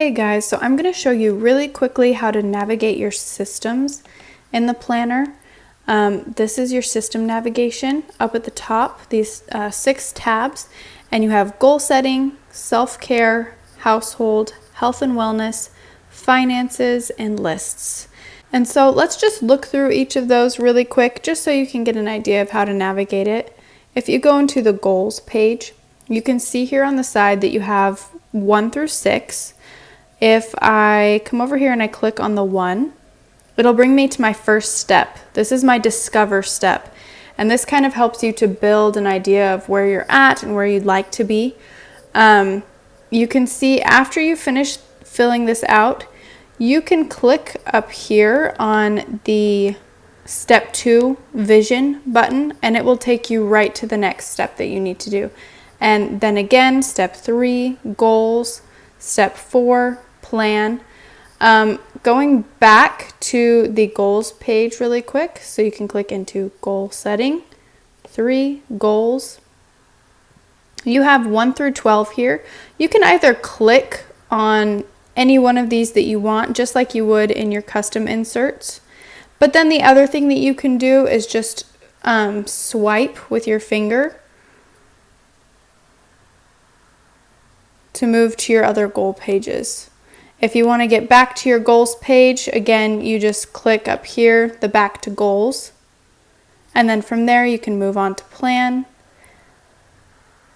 Hey guys, so I'm going to show you really quickly how to navigate your systems in the planner. This is your system navigation up at the top, these 6 tabs, and you have goal setting, self-care, household, health and wellness, finances, and lists. And so let's just look through each of those really quick just so you can get an idea of how to navigate it. If you go into the goals page, you can see here on the side that you have 1 through 6. If I come over here and I click on the 1, it'll bring me to my first step. This is my discover step. And this kind of helps you to build an idea of where you're at and where you'd like to be. You can see after you finish filling this out, you can click up here on the step 2 vision button and it will take you right to the next step that you need to do. And then again, step 3, goals, step 4, plan. Going back to the goals page really quick, so you can click into goal setting, 3, goals. You have 1 through 12 here. You can either click on any one of these that you want, just like you would in your custom inserts. But then the other thing that you can do is just swipe with your finger to move to your other goal pages. If you want to get back to your goals page, again, you just click up here, the back to goals. And then from there, you can move on to plan.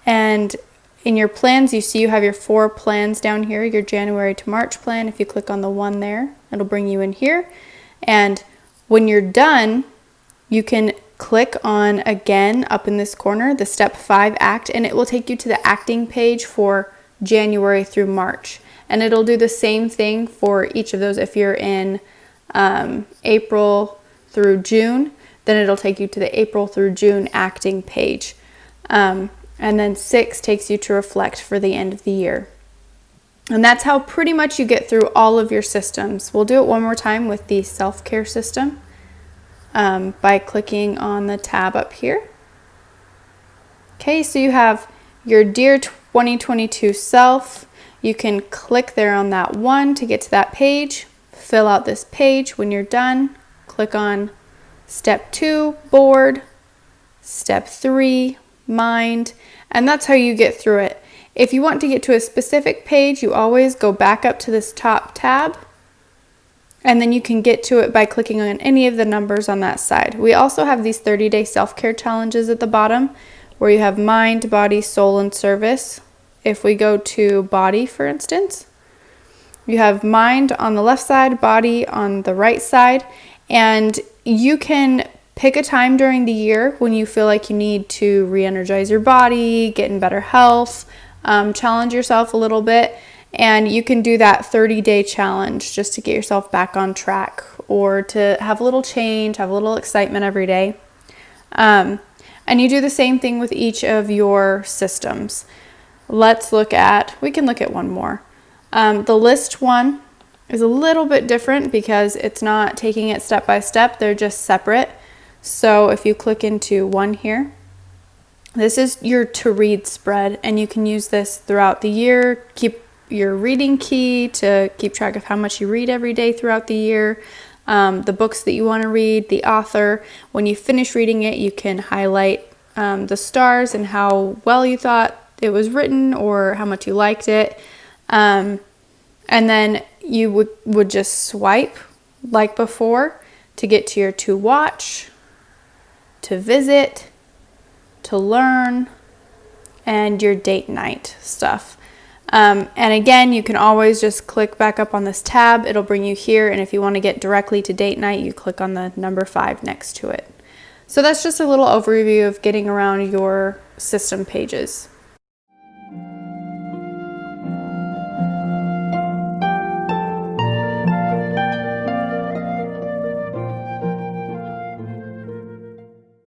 And in your plans, you see you have your 4 plans down here, your January to March plan. If you click on the 1 there, it'll bring you in here. And when you're done, you can click on, again, up in this corner, the step 5 act, and it will take you to the acting page for January through March. And it'll do the same thing for each of those. If you're in April through June, then it'll take you to the April through June acting page. And then 6 takes you to reflect for the end of the year. And that's how pretty much you get through all of your systems. We'll do it one more time with the self-care system by clicking on the tab up here. Okay, so you have your Dear 2022 Self. You can click there on that 1 to get to that page, fill out this page. When you're done, click on step 2, board, step 3, mind, and that's how you get through it. If you want to get to a specific page, you always go back up to this top tab, and then you can get to it by clicking on any of the numbers on that side. We also have these 30-day self-care challenges at the bottom, where you have mind, body, soul, and service. If we go to body, for instance, you have mind on the left side, body on the right side, and you can pick a time during the year when you feel like you need to re-energize your body, get in better health, challenge yourself a little bit, and you can do that 30-day challenge just to get yourself back on track or to have a little change, have a little excitement every day. And you do the same thing with each of your systems. Let's look at, we can look at one more. The list one is a little bit different because it's not taking it step by step, they're just separate. So if you click into 1 here, this is your to read spread, and you can use this throughout the year. Keep your reading key to keep track of how much you read every day throughout the year, the books that you want to read, the author. When you finish reading it, you can highlight the stars and how well you thought it was written or how much you liked it. And then you would just swipe like before to get to your to watch, to visit, to learn, and your date night stuff. And again, you can always just click back up on this tab. It'll bring you here. And if you want to get directly to date night, you click on the number 5 next to it. So that's just a little overview of getting around your system pages.